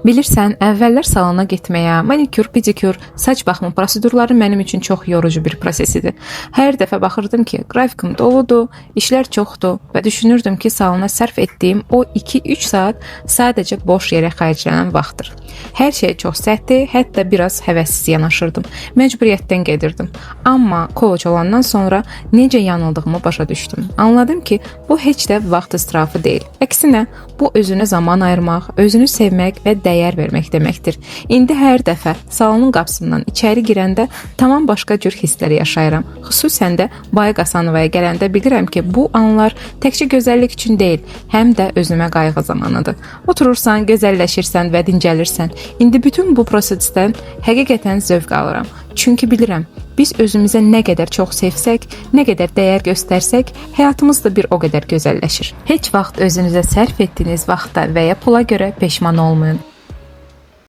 Bilirsən, əvvəllər salona getməyə, manikür, pedikür, saç baxma prosedurları mənim üçün çox yorucu bir proses idi. Hər dəfə baxırdım ki, qrafikim doludur, işlər çoxdur və düşünürdüm ki, salona sərf etdiyim o 2-3 saat sadəcə boş yerə xərclənən vaxtdır. Hər şey çox səhti, hətta biraz həvəssiz yanaşırdım. Məcburiyyətdən gedirdim. Amma coach olandan sonra necə yanıldığımı başa düşdüm. Anladım ki, bu heç də vaxt israfı deyil. Əksinə, bu özünə zaman ayırmaq, özünü sevmək və dəyər vermək deməkdir. İndi hər dəfə salonun qapısından içəri girəndə tamam başqa cür hisslər yaşayıram. Xüsusən də Baya Qasanovaya gələndə bilirəm ki, bu anlar təkcə gözəllik üçün deyil, həm də özümə qayğı zamanıdır. Oturursan, gözəlləşirsən və dincəlirsən. İndi bütün bu prosesdən həqiqətən zövq alıram. Çünki bilirəm, biz özümüzə nə qədər çox sevsək, nə qədər dəyər göstərsək, həyatımız da bir o qədər gözəlləşir. Heç vaxt özünüzə sərf etdiyiniz vaxta və ya pula görə peşman olmayın.